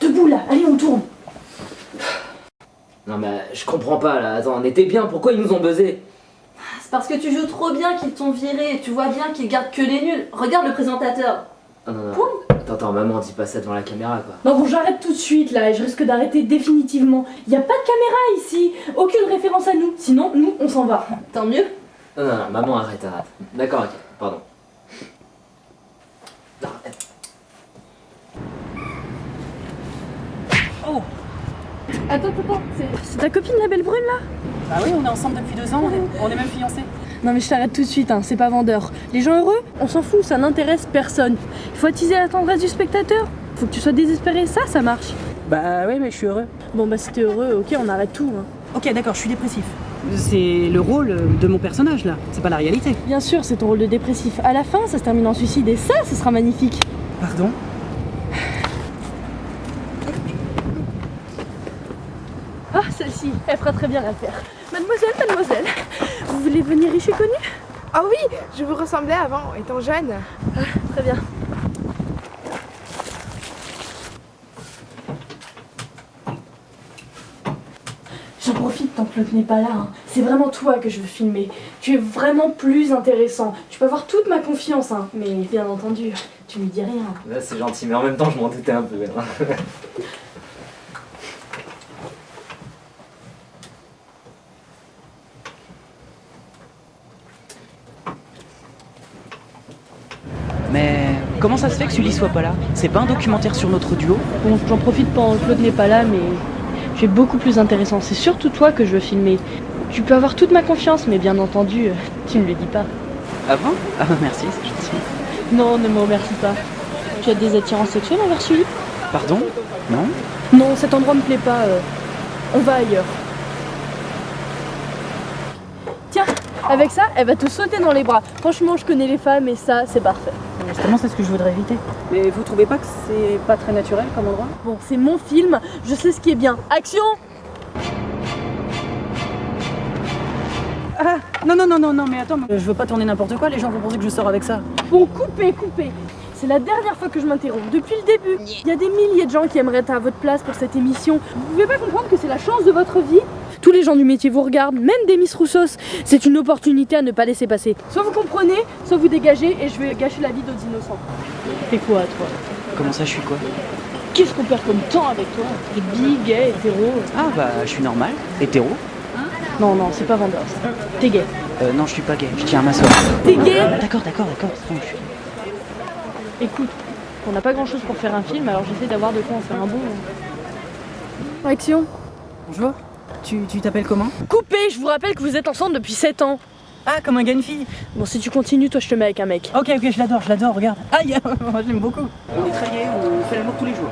Debout là, allez on tourne. Non mais je comprends pas là, attends, on était bien, pourquoi ils nous ont buzzé? C'est parce que tu joues trop bien qu'ils t'ont viré, tu vois bien qu'ils gardent que les nuls. Regarde le présentateur. Ah non, non. Attends, maman, dis pas ça devant la caméra quoi. Non bon, j'arrête tout de suite là et je risque d'arrêter définitivement. Y a pas de caméra ici, aucune référence à nous. Sinon, nous, on s'en va. Tant mieux. Non, maman, arrête. D'accord, ok, pardon. Non, Oh! Attends, c'est ta copine la belle brune là? Bah oui, on est ensemble depuis 2 ans, on est même fiancés. Non mais je t'arrête tout de suite, hein, c'est pas vendeur. Les gens heureux, on s'en fout, ça n'intéresse personne. Il faut attiser la tendresse du spectateur. Faut que tu sois désespéré, ça marche. Bah oui, mais je suis heureux. Bon bah si t'es heureux, ok, on arrête tout. Hein. Ok, d'accord, je suis dépressif. C'est le rôle de mon personnage là, c'est pas la réalité. Bien sûr, c'est ton rôle de dépressif. À la fin, ça se termine en suicide et ça, ce sera magnifique. Pardon? Ah, celle-ci, elle fera très bien l'affaire. Mademoiselle, vous voulez devenir riche et connu? Ah oui, je vous ressemblais avant, étant jeune. Ah, très bien. J'en profite tant que l'autre n'est pas là. Hein. C'est vraiment toi que je veux filmer. Tu es vraiment plus intéressant. Tu peux avoir toute ma confiance, hein. Mais bien entendu, tu me dis rien. là c'est gentil, mais en même temps je m'en doutais un peu. Hein. Mais comment ça se fait que Sully soit pas là? C'est pas un documentaire sur notre duo? Bon, j'en profite pendant que l'autre n'est pas là, mais tu es beaucoup plus intéressant. C'est surtout toi que je veux filmer. Tu peux avoir toute ma confiance, mais bien entendu, tu ne le dis pas. Ah bon? Ah merci, c'est gentil. Non, ne me remercie pas. Tu as des attirances sexuelles envers Sully? Pardon? Non? Non, cet endroit me plaît pas. On va ailleurs. Tiens, avec ça, elle va te sauter dans les bras. Franchement, je connais les femmes et ça, c'est parfait. Justement, c'est ce que je voudrais éviter. Mais vous trouvez pas que c'est pas très naturel comme endroit? Bon, c'est mon film, je sais ce qui est bien. Action! Ah! Non, mais attends, je veux pas tourner n'importe quoi, les gens vont penser que je sors avec ça. Bon, coupez. C'est la dernière fois que je m'interromps. Depuis le début, il y a des milliers de gens qui aimeraient être à votre place pour cette émission. Vous pouvez pas comprendre que c'est la chance de votre vie? Tous les gens du métier vous regardent, même des Miss Roussos. C'est une opportunité à ne pas laisser passer. Soit vous comprenez, soit vous dégagez et je vais gâcher la vie d'autres innocents. T'es quoi, toi? Comment ça, je suis quoi? Qu'est-ce qu'on perd comme temps avec toi? T'es bi, gay, hétéro? Ah bah, je suis normal, hétéro. Non, c'est pas vendeur. T'es gay. Non, je suis pas gay, je tiens à m'asseoir. T'es gay? D'accord, c'est bon, je suis... Écoute, on n'a pas grand chose pour faire un film, alors j'essaie d'avoir de quoi en faire un bon. Action. Bonjour, tu t'appelles comment? Coupez, je vous rappelle que vous êtes ensemble depuis 7 ans. Ah, comme un gars et une fille. Bon, si tu continues, toi je te mets avec un mec. Ok, je l'adore, regarde. Aïe, moi j'aime beaucoup. On est très gay, on fait l'amour tous les jours.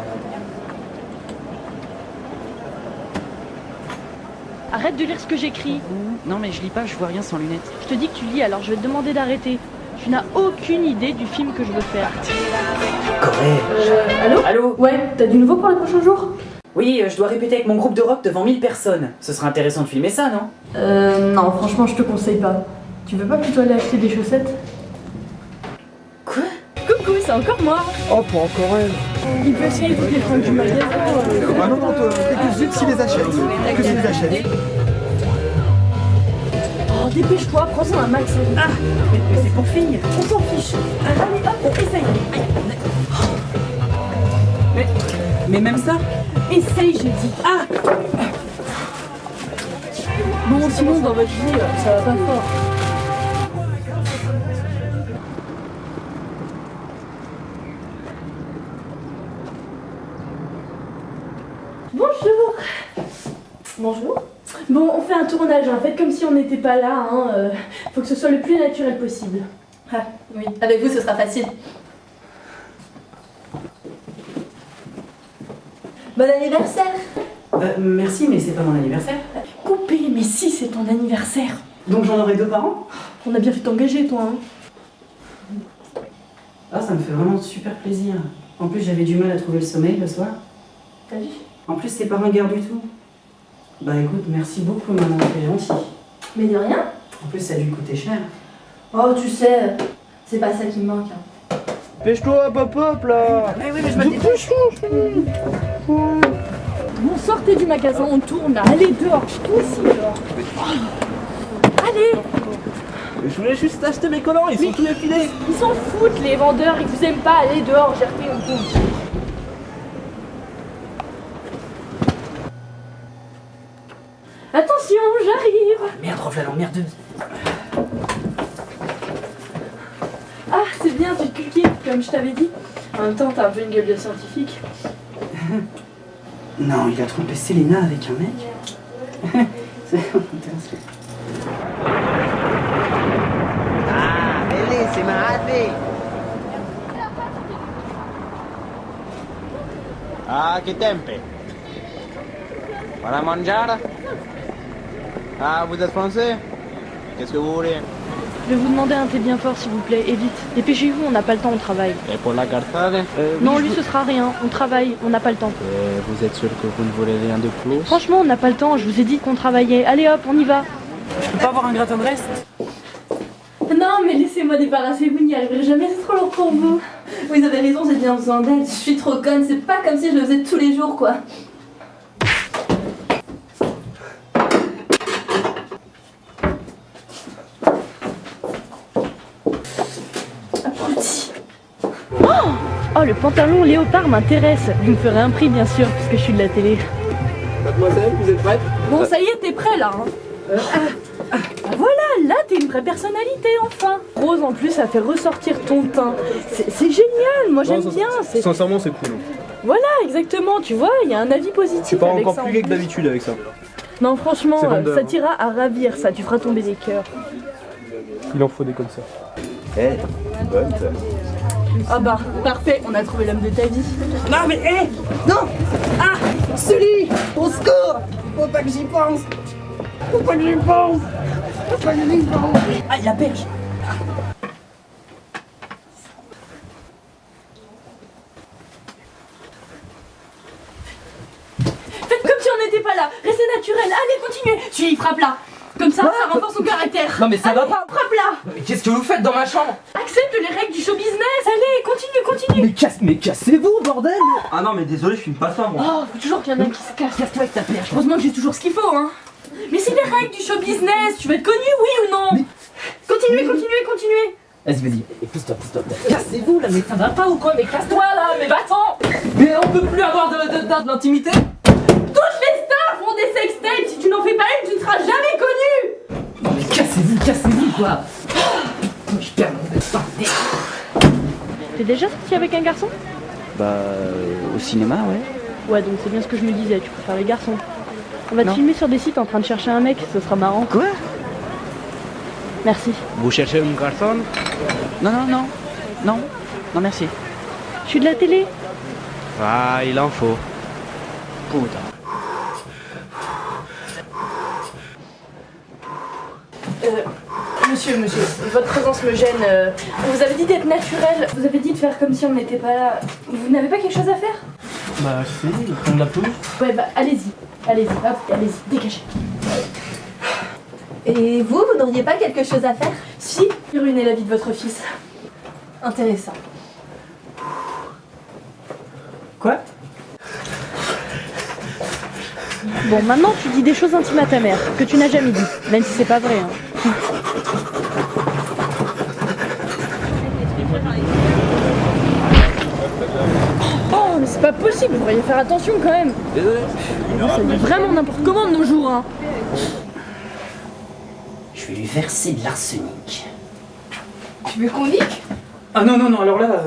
Arrête de lire ce que j'écris. Non mais je lis pas, je vois rien sans lunettes. Je te dis que tu lis, alors je vais te demander d'arrêter. Tu n'as aucune idée du film que je veux faire. Correct. Allô? Ouais, t'as du nouveau pour les prochains jours? Oui, je dois répéter avec mon groupe de rock devant 1000 personnes. Ce serait intéressant de filmer ça, non? Non, franchement, je te conseille pas. Tu veux pas plutôt aller acheter des chaussettes? Quoi? Coucou, c'est encore moi. Oh, pas encore elle. Il peut essayer toutes les fringues du magasin. Ah non, toi, quelques-unes s'ils les achètent. Que s'ils les achètent. Oh, dépêche-toi, prends-en un max. Ah, mais c'est pour filles. On s'en fiche. Allez, hop, essaye. Mais même ça? Essaye, j'ai dit. Ah! Bon, sinon, dans votre vie, ça va pas fort. Bonjour. Bon, on fait un tournage, hein. Faites comme si on n'était pas là, hein. Faut que ce soit le plus naturel possible. Ah, oui, avec vous ce sera facile. Bon anniversaire! Merci, mais c'est pas mon anniversaire. coupé, mais si, c'est ton anniversaire. Donc j'en aurai 2 par an? On a bien fait t'engager, toi, hein. Ah, ça me fait vraiment super plaisir. En plus, j'avais du mal à trouver le sommeil le soir. T'as vu? En plus, c'est pas ringard du tout. Bah écoute, merci beaucoup, maman, t'es gentille. Mais de rien. En plus, ça a dû coûter cher. Oh, tu sais, c'est pas ça qui me manque. Hein. Pêche-toi, hop hop là. Oui, mais je me dépêche. Bon, sortez du magasin, on tourne là. Allez, dehors. Toi aussi, dehors. Allez. Je voulais juste acheter mes collants, ils sont tous effilés. Ils s'en foutent, les vendeurs, ils vous aiment pas. Allez, dehors, Gerté, on tourne. Attention, j'arrive. Merde, reflète l'emmerdeuse. Ah, c'est bien, tu te cliques, comme je t'avais dit. En même temps, t'as un peu une gueule de scientifique. Non, il a trompé Selena avec un mec. C'est intéressant. Ah, bellissima, Adi! Ah, che tempi! Para mangiare? Ah, vous êtes français? Qu'est-ce que vous voulez? Je vais vous demander un thé bien fort, s'il vous plaît, et vite. Dépêchez-vous, on n'a pas le temps, on travaille. Et pour la cartade? Non, lui, ce sera rien. On travaille, on n'a pas le temps. Vous êtes sûr que vous ne voulez rien de plus? Franchement, on n'a pas le temps, je vous ai dit qu'on travaillait. Allez hop, on y va. Je peux pas avoir un gratin de reste? Non, mais laissez-moi débarrasser, vous n'y arriverez jamais, c'est trop lourd pour vous. Vous avez raison, j'ai bien besoin d'aide. Je suis trop conne, c'est pas comme si je le faisais tous les jours, quoi. Abruti. Oh, le pantalon léopard m'intéresse. Vous me ferez un prix, bien sûr, puisque je suis de la télé. Mademoiselle, vous êtes prête? Bon, ça y est, t'es prêt, là, hein. Voilà, là, t'es une vraie personnalité, enfin. Rose, en plus, ça fait ressortir ton teint. C'est génial, moi j'aime bien. Sincèrement, c'est cool. Voilà, exactement, tu vois, il y a un avis positif C'est pas avec encore ça, plus en gay que d'habitude avec ça. Non, franchement, C'est vendeur, ça hein. t'ira à ravir, ça, tu feras tomber des cœurs. Il en faut des comme ça. Ah bah, parfait, on a trouvé l'homme de ta vie. Non, mais hé! Non! Ah! Sully! Au secours! Faut pas que j'y pense! Faut pas que j'y pense! Faut pas que j'y pense! Ah, la perche! Faites comme si on n'était pas là, restez naturel, allez, continuez. Tu y frappes là. Comme ça, ça renforce son caractère. Non mais ça va pas. Frappe là. Mais qu'est-ce que vous faites dans ma chambre? Accepte les règles du show business, allez, continue. Mais cassez-vous, bordel! Ah non, mais désolé, je filme pas ça moi. Oh, faut toujours qu'il y en a un qui se casse. Casse-toi avec ta perche. Heureusement que j'ai toujours ce qu'il faut, hein. Mais c'est les règles du show business, tu vas être connu, oui ou non? Continuez. Vas-y, et pousse-toi. Cassez-vous là, mais ça va pas ou quoi? Mais casse-toi là, mais va-t'en! Mais on peut plus avoir de l'intimité? Toutes les stars font des sextapes, si tu n'en fais pas une, tu ne seras jamais connu. Non mais cassez-vous quoi! Je perds mon temps. T'es déjà sorti avec un garçon? Bah, au cinéma, ouais. Ouais, donc c'est bien ce que je me disais, tu préfères les garçons. On va te Non. filmer sur des sites en train de chercher un mec, ce sera marrant. Quoi? Merci. Vous cherchez un garçon? Non, merci. Je suis de la télé. Ah, il en faut. Putain. Monsieur, votre présence me gêne. On vous avait dit d'être naturel, vous avez dit de faire comme si on n'était pas là. Vous n'avez pas quelque chose à faire? Bah, si, prendre la pelouse. Ouais, bah allez-y, hop, allez-y, dégagez. Et vous n'auriez pas quelque chose à faire? Si, ruiner la vie de votre fils. Intéressant. Quoi? Bon, maintenant tu dis des choses intimes à ta mère, que tu n'as jamais dit, même si c'est pas vrai. Hein. Oh, mais c'est pas possible, vous devriez faire attention quand même. Désolé. Ça devient vraiment n'importe comment de nos jours. Hein. Je vais lui verser de l'arsenic. Tu veux qu'on nique? Ah non, alors là,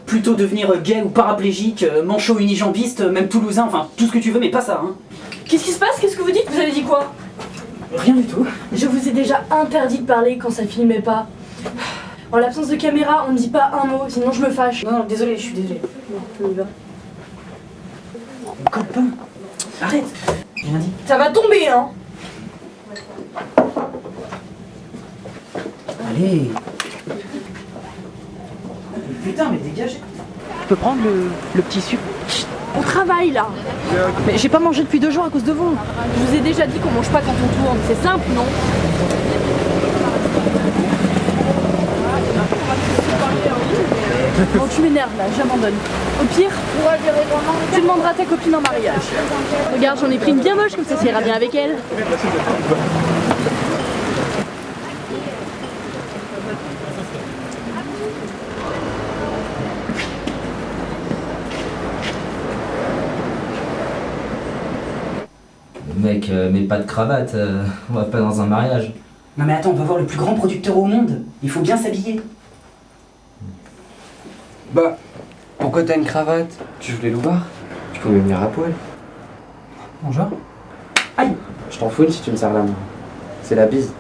plutôt devenir gay ou paraplégique, manchot unijambiste, même toulousain, enfin tout ce que tu veux, mais pas ça, hein. Qu'est-ce qui se passe? Qu'est-ce que vous dites? Vous avez dit quoi? Rien du tout. Je vous ai déjà interdit de parler quand ça filmait pas. En l'absence de caméra, on ne dit pas un mot, sinon je me fâche. Non, désolé, je suis désolé. On y va. Copain, arrête. J'ai rien dit. Ça va tomber, hein. Allez. Putain, mais dégagez. Je peux prendre le petit sucre? On travaille là. Mais j'ai pas mangé depuis 2 jours à cause de vous. Je vous ai déjà dit qu'on mange pas quand on tourne. C'est simple, non? Bon, tu m'énerves là, j'abandonne. Au pire, tu demanderas à ta copine en mariage. Regarde, j'en ai pris une bien moche, comme ça ira bien avec elle. Mec, mais pas de cravate, on va pas dans un mariage. Non mais attends, on va voir le plus grand producteur au monde. Il faut bien s'habiller. Bah, pourquoi t'as une cravate? Tu voulais le voir? Tu pouvais venir à poil. Bonjour. Aïe. Je t'en fous si tu me serres la main. C'est la bise.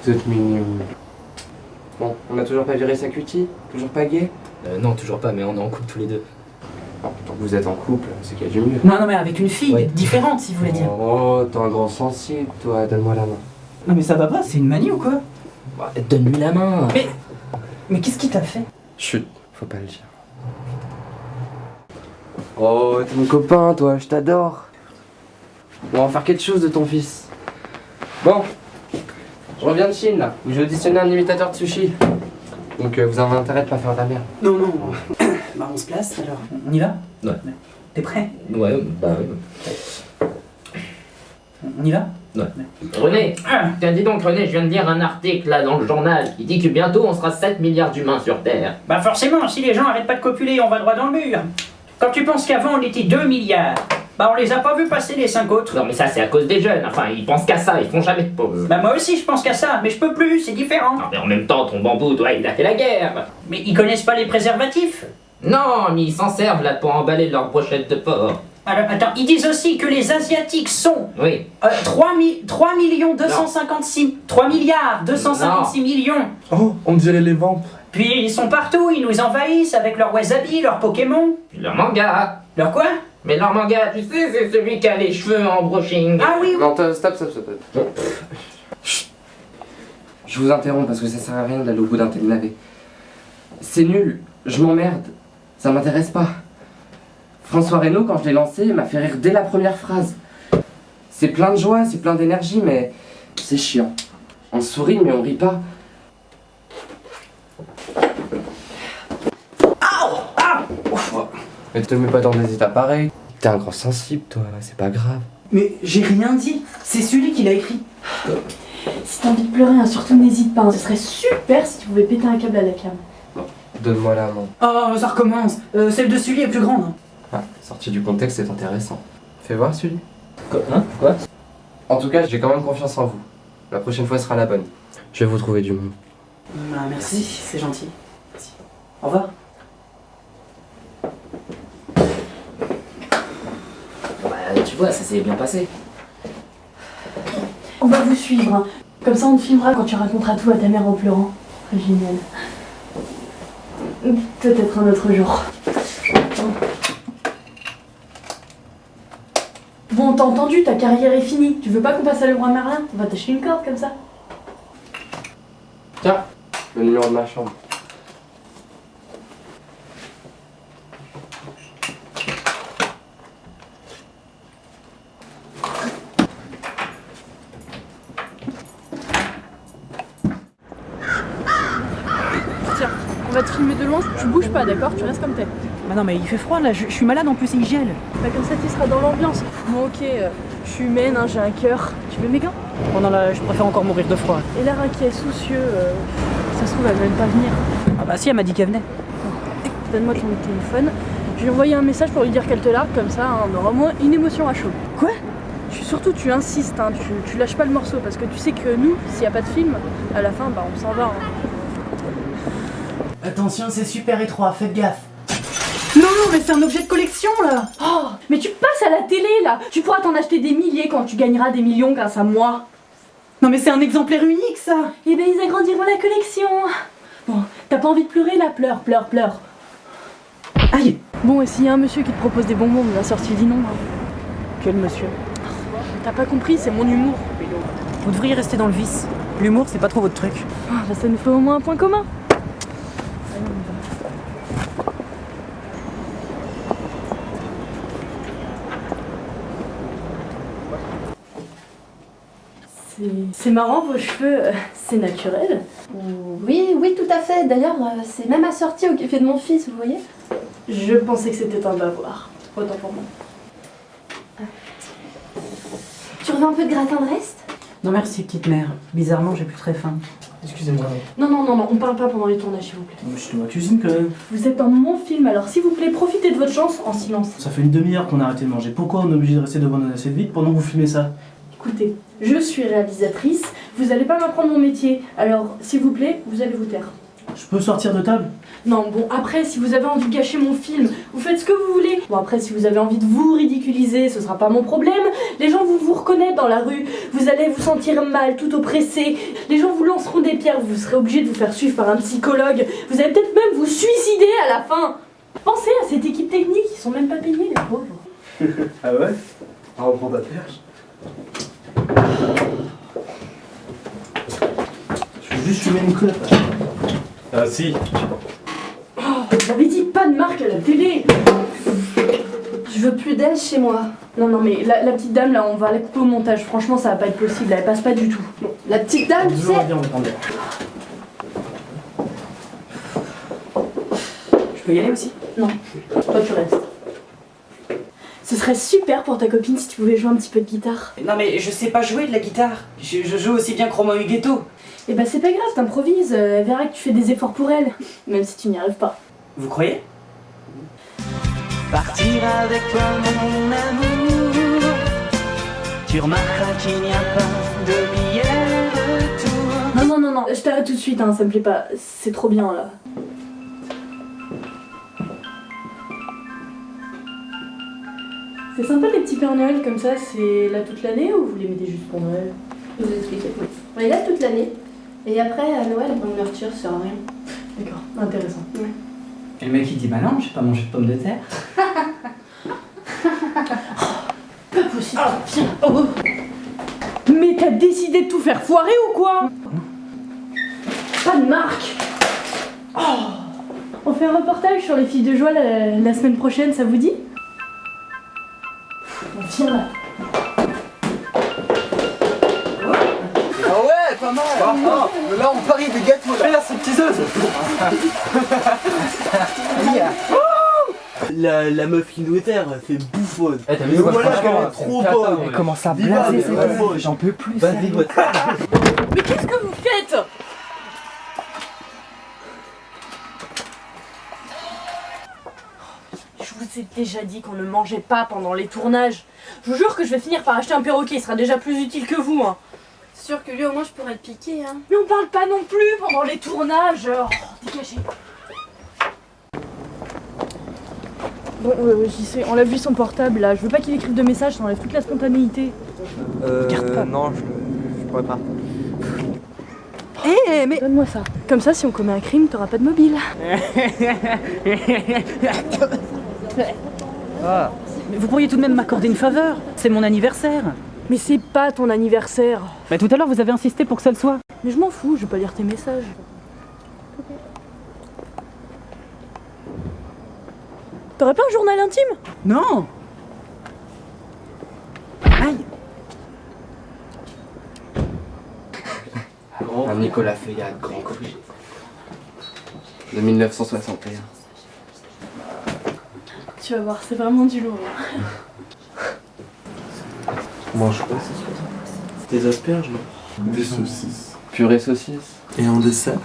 Vous êtes mignon. Bon, on a toujours pas viré sa cutie? Toujours pas gay? Non, toujours pas, mais on est en couple tous les deux. Oh, tant que vous êtes en couple, c'est qu'il y a du mieux. Non mais avec une fille Ouais. différente, si vous voulez dire. Oh, t'es un grand sensible, toi, donne-moi la main. Non mais ça va pas, c'est une manie ou quoi? Bah, donne-lui la main. Mais qu'est-ce qui t'a fait? Chut, faut pas le dire. Oh, t'es mon copain, toi, je t'adore. On va en faire quelque chose de ton fils. Bon, je reviens de Chine, là, où j'ai auditionné un imitateur de sushi. Donc vous avez intérêt de pas faire de la merde. Non. Bah on se place alors. On y va? Ouais. T'es prêt? Ouais, bah ouais. On y va? René, tiens dis donc René, je viens de lire un article là dans le journal qui dit que bientôt on sera 7 milliards d'humains sur Terre. Bah forcément, si les gens arrêtent pas de copuler, on va droit dans le mur. Quand tu penses qu'avant on était 2 milliards, bah on les a pas vus passer les 5 autres. Non mais ça c'est à cause des jeunes, enfin ils pensent qu'à ça, ils font jamais de pause. Bah moi aussi je pense qu'à ça, mais je peux plus, c'est différent. Non mais en même temps ton bambou, toi il a fait la guerre. Mais ils connaissent pas les préservatifs. Non mais ils s'en servent là pour emballer leurs brochettes de porc. Alors attends, ils disent aussi que les Asiatiques sont Oui. 3 millions 256... 3 milliards 256 millions. Oh, on dirait les vampes. Puis ils sont partout, ils nous envahissent avec leur wasabi, leur Pokémon. Puis leur manga. Leur quoi? Mais leur manga, tu sais, c'est celui qui a les cheveux en brushing. Ah oui, oui. Non, stop. Bon. Chut. Je vous interromps parce que ça sert à rien d'aller au bout d'un tel navet. C'est nul, je m'emmerde, ça m'intéresse pas. François Reynaud, quand je l'ai lancé, m'a fait rire dès la première phrase. C'est plein de joie, c'est plein d'énergie, mais c'est chiant. On sourit, mais on rit pas. Mais te mets pas dans des états pareils. T'es un grand sensible, toi, c'est pas grave. Mais j'ai rien dit. C'est celui qui l'a écrit. Si t'as envie de pleurer, hein, surtout n'hésite pas. Ce serait super si tu pouvais péter un câble à la cam. Donne-moi la main. Oh, ça recommence. Celle de Sully est plus grande. Hein. Ah, sorti du contexte, c'est intéressant. Fais voir, celui. Quoi? En tout cas, j'ai quand même confiance en vous. La prochaine fois sera la bonne. Je vais vous trouver du monde. Bah merci, c'est gentil. Merci. Au revoir. Bah, tu vois, ça s'est bien passé. On va vous suivre. Hein. Comme ça, on te filmera quand tu raconteras tout à ta mère en pleurant. C'est génial. Peut-être un autre jour. Bon, t'as entendu, ta carrière est finie. Tu veux pas qu'on passe à Leroy Merlin? On va t'acheter une corde comme ça. Tiens, le numéro de ma chambre. Tiens, on va te filmer de loin, tu bouges pas, d'accord? Tu restes comme t'es. Bah non mais il fait froid là, je suis malade en plus et il gèle. Bah comme ça tu seras dans l'ambiance. Bon ok, je suis humaine, hein, j'ai un cœur. Tu veux mes gants? Oh non là, je préfère encore mourir de froid. Et l'air inquiet, soucieux, ça se trouve elle va même pas venir. Ah bah si, elle m'a dit qu'elle venait. Donne-moi ton téléphone. Je lui ai envoyé un message pour lui dire qu'elle te largue, comme ça hein, on aura au moins une émotion à chaud. Quoi? Surtout tu insistes, hein, tu lâches pas le morceau parce que tu sais que nous, s'il y a pas de film, à la fin bah on s'en va. Hein. Attention, c'est super étroit, faites gaffe. Non, mais c'est un objet de collection là. Oh, mais tu passes à la télé là. Tu pourras t'en acheter des milliers quand tu gagneras des millions grâce à moi. Non mais c'est un exemplaire unique ça. Eh ben ils agrandiront la collection. Bon, t'as pas envie de pleurer là? Pleure, pleure, pleure. Aïe. Bon, et s'il y a un monsieur qui te propose des bonbons, bien sûr tu dis non. Hein. Quel monsieur? T'as pas compris, c'est mon humour. Vous devriez rester dans le vice. L'humour, c'est pas trop votre truc. Ah, bah ça nous fait au moins un point commun. C'est marrant, vos cheveux, c'est naturel. Oui, oui, tout à fait. D'ailleurs, c'est même assorti au café de mon fils, vous voyez. Je pensais que c'était un bavoir. Autant pour moi. Tu veux un peu de gratin de reste? Non merci, petite mère. Bizarrement, j'ai plus très faim. Excusez-moi. Non, on parle pas pendant les tournages, s'il vous plaît. Je suis dans la cuisine quand même. Vous êtes dans mon film, alors s'il vous plaît, profitez de votre chance en silence. Ça fait une demi-heure qu'on a arrêté de manger. Pourquoi on est obligé de rester devant notre assiette vide pendant que vous filmez ça? Écoutez, je suis réalisatrice, vous allez pas m'apprendre mon métier, alors s'il vous plaît, vous allez vous taire. Je peux sortir de table? Non, bon, après, si vous avez envie de gâcher mon film, vous faites ce que vous voulez. Bon, après, si vous avez envie de vous ridiculiser, ce sera pas mon problème. Les gens vont vous reconnaître dans la rue, vous allez vous sentir mal, tout oppressé. Les gens vous lanceront des pierres, vous serez obligé de vous faire suivre par un psychologue. Vous allez peut-être même vous suicider à la fin. Pensez à cette équipe technique, ils sont même pas payés, les pauvres. Ah ouais? Ah, on prend pas de perche. Je veux juste fumer une clope. Ah si. Oh, j'avais dit pas de marque à la télé. Je veux plus d'elle chez moi. Non, mais la petite dame, là, on va la couper au montage. Franchement, ça va pas être possible, elle passe pas du tout. Bon, la petite dame, tu sais... Je peux y aller aussi? Non, toi tu restes. Ce serait super pour ta copine si tu pouvais jouer un petit peu de guitare. Non mais je sais pas jouer de la guitare. Je joue aussi bien que Romain Huguetto. Eh bah c'est pas grave, t'improvises, elle verra que tu fais des efforts pour elle, même si tu n'y arrives pas. Vous croyez? Partir avec toi mon amour, tu remarqueras qu'il n'y a pas de billet de retour. Non, je t'arrête tout de suite, hein, ça me plaît pas, c'est trop bien là. C'est sympa les petits Pères Noël comme ça, c'est là toute l'année ou vous les mettez juste pour Noël? Je vais vous expliquer. On est là toute l'année, et après à Noël, on me retire, ça sert à rien. D'accord, intéressant. Ouais. Et le mec il dit bah non, j'ai pas mangé de pommes de terre. Pas possible, viens. Oh. Mais t'as décidé de tout faire foirer ou quoi? Pas de marque. Oh. On fait un reportage sur les filles de joie la semaine prochaine, ça vous dit? Bon, viens là. Ah ouais, pas mal. Là on parie des gâteaux là. Regarde ces petits œufs. La meuf inouïtaire, elle fait bouffonne. Eh, t'as vu Mais quoi, voilà, franchement, elle est trop c'est bonne. cata, Elle commence à Viva, blaser, mais c'est trop bon. J'en peux plus. Vas-y, sérieux. Mais qu'est-ce que vous faites? Je vous ai déjà dit qu'on ne mangeait pas pendant les tournages. Je vous jure que je vais finir par acheter un perroquet, il sera déjà plus utile que vous. Hein. C'est sûr que lui au moins je pourrais te piquer, hein. Mais on parle pas non plus pendant les tournages. Oh, dégagez. Bon, j'y sais, enlève lui son portable là. Je veux pas qu'il écrive de messages, ça enlève toute la spontanéité. Non, je pourrais pas. Eh, mais donne-moi ça. Comme ça, si on commet un crime, t'auras pas de mobile. Mais vous pourriez tout de même m'accorder une faveur. C'est mon anniversaire. Mais c'est pas ton anniversaire. Bah tout à l'heure vous avez insisté pour que ça le soit. Mais je m'en fous, je vais pas lire tes messages. T'aurais pas un journal intime? Non. Aïe. Un Nicolas Feuillade, grand cru. De 1961. Tu vas voir, c'est vraiment du lourd. Mange quoi ce soir? Des asperges, non? Des saucisses. Purée saucisse. Et en dessert?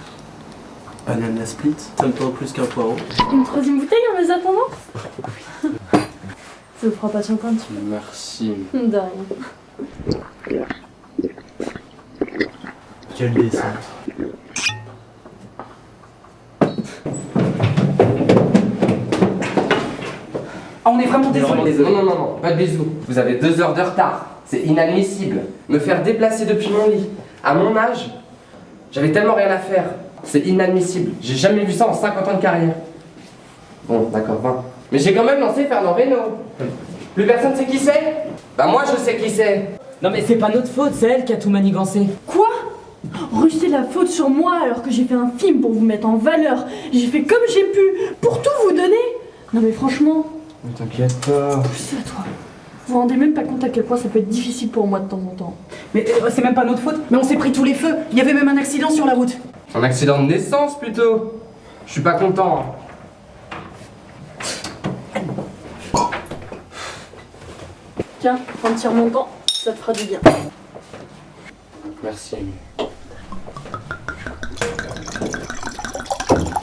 Banana split. Ça me tend plus qu'un poireau. Une troisième bouteille en les attendant? Ça vous fera patienter un petit peu. Merci. De rien. Quelle descente. Ah, on est vraiment désolé. Non, pas de bisous. Vous avez 2 heures de retard. C'est inadmissible. Me faire déplacer depuis mon lit. À mon âge, j'avais tellement rien à faire. C'est inadmissible. J'ai jamais vu ça en 50 ans de carrière. Bon, d'accord, 20. Mais j'ai quand même lancé Fernand Reynaud. Plus personne sait qui c'est? Bah moi je sais qui c'est. Non mais c'est pas notre faute, c'est elle qui a tout manigancé. Quoi? Rejeter la faute sur moi alors que j'ai fait un film pour vous mettre en valeur. J'ai fait comme j'ai pu pour tout vous donner. Non mais franchement... Ne t'inquiète pas. C'est à toi. Vous vous rendez même pas compte à quel point ça peut être difficile pour moi de temps en temps. Mais c'est même pas notre faute. Mais on s'est pris tous les feux. Il y avait même un accident sur la route. Un accident de naissance plutôt. Je suis pas content. Tiens, prends un petit remontant, ça te fera du bien. Merci.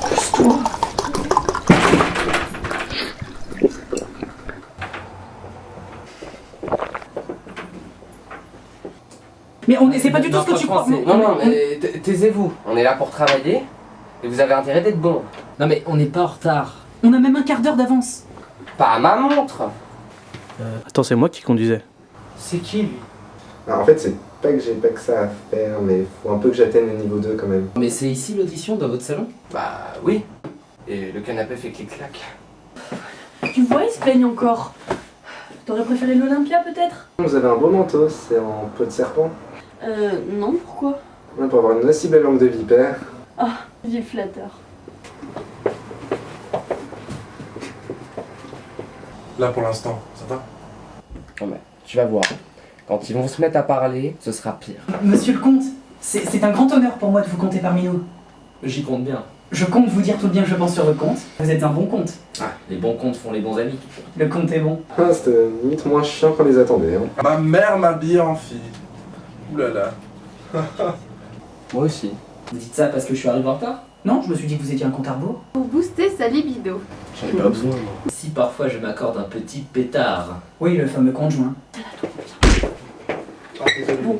Pousse-toi. Mais c'est pas du tout ce que tu crois. Non, mais taisez-vous. On est là pour travailler et vous avez intérêt d'être bon. Non mais on n'est pas en retard. On a même un quart d'heure d'avance. Pas à ma montre. Attends, c'est moi qui conduisais. C'est qui lui? Alors, en fait, c'est pas que j'ai pas que ça à faire, mais faut un peu que j'atteigne le niveau 2 quand même. Mais c'est ici l'audition dans votre salon? Bah oui. Et le canapé fait clic-clac. Tu vois, ils se plaignent encore. T'aurais préféré l'Olympia peut-être? Vous avez un beau manteau, c'est en peau de serpent. Non, pourquoi? Ouais, pour avoir une aussi belle langue de vipère. Ah, vieux flatteur. Là pour l'instant, ça va? Non mais, tu vas voir. Quand ils vont se mettre à parler, ce sera pire. Monsieur le comte, c'est un grand honneur pour moi de vous compter parmi nous. J'y compte bien. Je compte vous dire tout le bien que je pense sur votre compte. Vous êtes un bon comte. Ah, les bons comptes font les bons amis. Le comte est bon. Ah, c'était limite moins chiant qu'on les attendait. Hein. Ma mère m'habille en fille. Ouh là là. Moi aussi. Vous dites ça parce que je suis arrivé en retard? Non, je me suis dit que vous étiez un compte à rebours. Pour booster sa libido. J'en ai pas besoin. Si parfois je m'accorde un petit pétard. Oui, le fameux conjoint. Bon,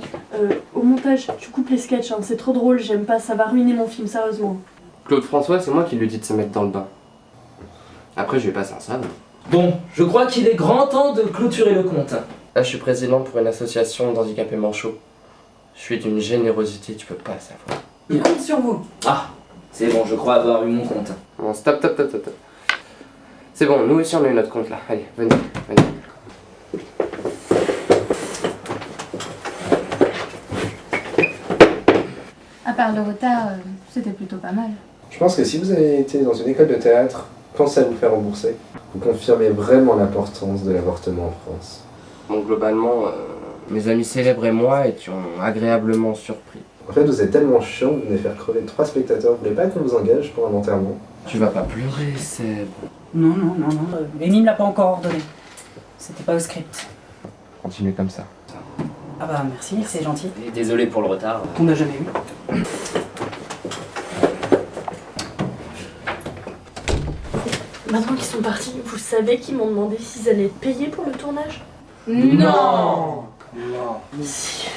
au montage, tu coupes les sketchs, hein. C'est trop drôle, j'aime pas, ça va ruiner mon film, sérieusement. Claude François, c'est moi qui lui ai dit de se mettre dans le bain. Après, je vais passer un savon. Bon, je crois qu'il est grand temps de clôturer le compte. Là, je suis président pour une association d'handicapés manchots. Je suis d'une générosité, tu peux pas savoir. Il compte sur vous. Ah, c'est bon, je crois avoir eu mon compte. Bon, stop. C'est bon, nous aussi on a eu notre compte là. Allez, venez. À part le retard, c'était plutôt pas mal. Je pense que si vous avez été dans une école de théâtre, pensez à vous faire rembourser. Vous confirmez vraiment l'importance de l'avortement en France. Bon, globalement, mes amis célèbres et moi étions agréablement surpris. En fait, vous êtes tellement chiant, vous venez faire crever 3 spectateurs. Vous voulez pas qu'on vous engage pour un enterrement? Tu vas pas pleurer, Seb. Non. Amy me l'a pas encore ordonné. C'était pas au script. Continuez comme ça. Ah bah merci, c'est gentil. Et désolé pour le retard. Qu'on n'a jamais eu. Maintenant qu'ils sont partis, vous savez qu'ils m'ont demandé s'ils allaient être payés pour le tournage? Non. Si.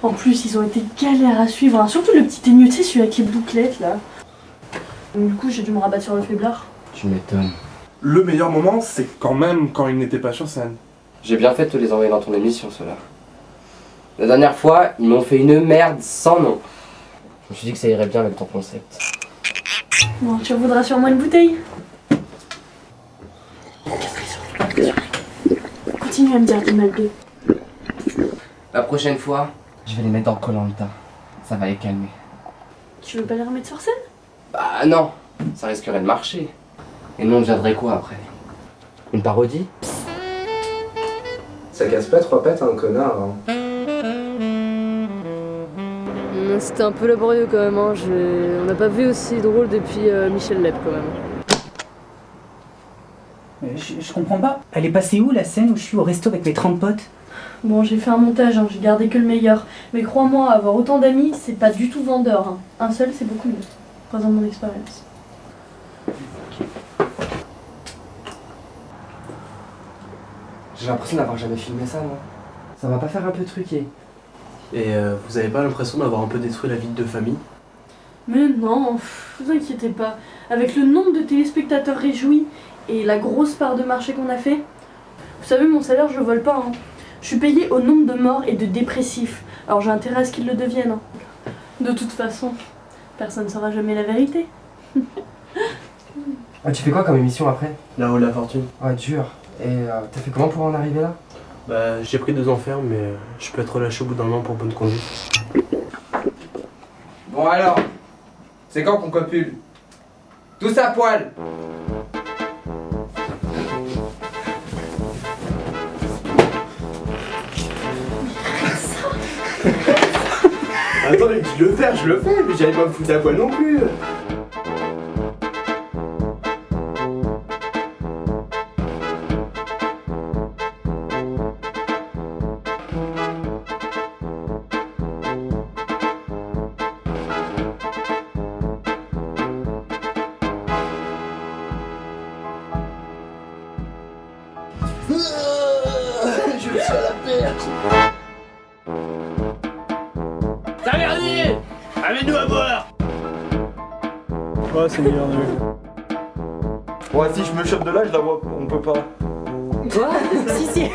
En plus, ils ont été galères à suivre, hein. Surtout le petit teigneux, tu sais, celui avec les bouclettes là. Donc, du coup, j'ai dû me rabattre sur le faiblard. Tu m'étonnes. Le meilleur moment, c'est quand même quand il n'était pas sur scène. J'ai bien fait de te les envoyer dans ton émission, ceux-là. La dernière fois, ils m'ont fait une merde sans nom. Je me suis dit que ça irait bien avec ton concept. Bon, tu en voudras sûrement une bouteille. Continue à me dire du mal d'eux. La prochaine fois, je vais les mettre dans Koh-Lanta. Ça va les calmer. Tu veux pas les remettre sur scène? Bah non, ça risquerait de marcher. Et nous on deviendrait quoi après? Une parodie? Ça casse pas 3 pattes à un connard. Hein. C'était un peu laborieux quand même, hein. On n'a pas vu aussi drôle depuis Michel Leb quand même. Mais je comprends pas. Elle est passée où la scène où je suis au resto avec mes 30 potes? Bon, j'ai fait un montage, hein. J'ai gardé que le meilleur. Mais crois-moi, avoir autant d'amis, c'est pas du tout vendeur. Hein. Un seul, c'est beaucoup mieux. Présente mon expérience. J'ai l'impression d'avoir jamais filmé ça, moi. Ça va pas faire un peu truqué? Et vous avez pas l'impression d'avoir un peu détruit la vie de famille? Mais non, vous inquiétez pas. Avec le nombre de téléspectateurs réjouis et la grosse part de marché qu'on a fait, vous savez, mon salaire, je vole pas. Hein. Je suis payée au nombre de morts et de dépressifs. Alors j'ai intérêt à ce qu'ils le deviennent. Hein. De toute façon, personne ne saura jamais la vérité. Ah, tu fais quoi comme émission après? Là-haut la fortune. Ah, dur. Et t'as fait comment pour en arriver là? Bah, j'ai pris 2 ans ferme, mais je peux être relâché au bout d'un an pour bonne conduite. Bon alors, c'est quand qu'on copule? Tous à poil. Attendez, je le fais, mais j'allais pas me foutre à poil non plus. Je suis à la perte. Tavernier, amène-nous à boire. Oh, c'est meilleur de Ouais, si je me chope de là, je la vois, on peut pas. Quoi? Si.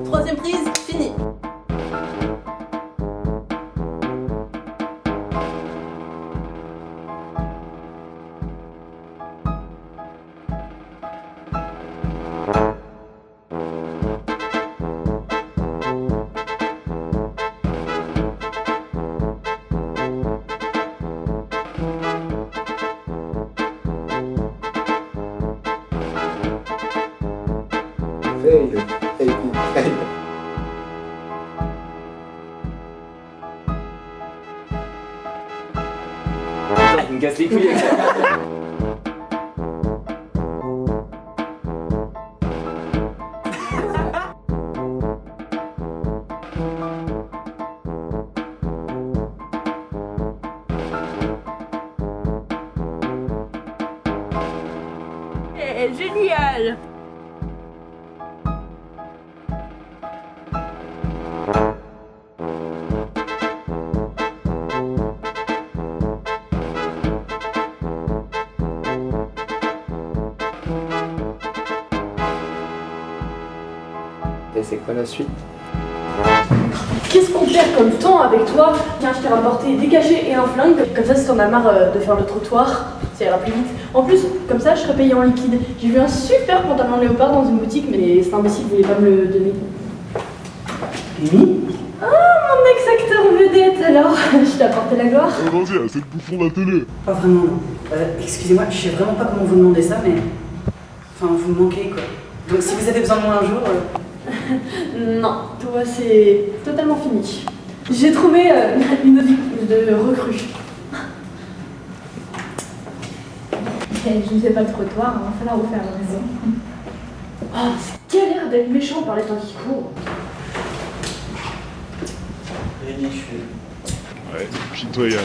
Troisième prise, fini. Fail. Fail. Il me casse les couilles avec ça. Génial. Et c'est quoi la suite? Qu'est-ce qu'on perd comme temps avec toi? Tiens, je t'ai rapporté des cachets et un flingue. Comme ça, si t'en as marre de faire le trottoir, ça ira plus vite. En plus, comme ça, je serai payé en liquide. J'ai vu un super pantalon léopard dans une boutique, mais cet imbécile voulait pas me le donner. Mimi? Ah, mon ex-acteur vedette, alors je t'ai apporté la gloire. Vas-y, c'est le bouffon de la télé. Pas vraiment. Excusez-moi, je sais vraiment pas comment vous demandez ça, mais. Enfin, vous me manquez quoi. Donc si vous avez besoin de moi un jour. Non, toi, c'est totalement fini. J'ai trouvé une vie de recrue. Je ne fais pas le trottoir, il va falloir vous faire raison. Oh, c'est galère d'être méchant par les temps qui courent. Ridicule. Ouais, pitoyable.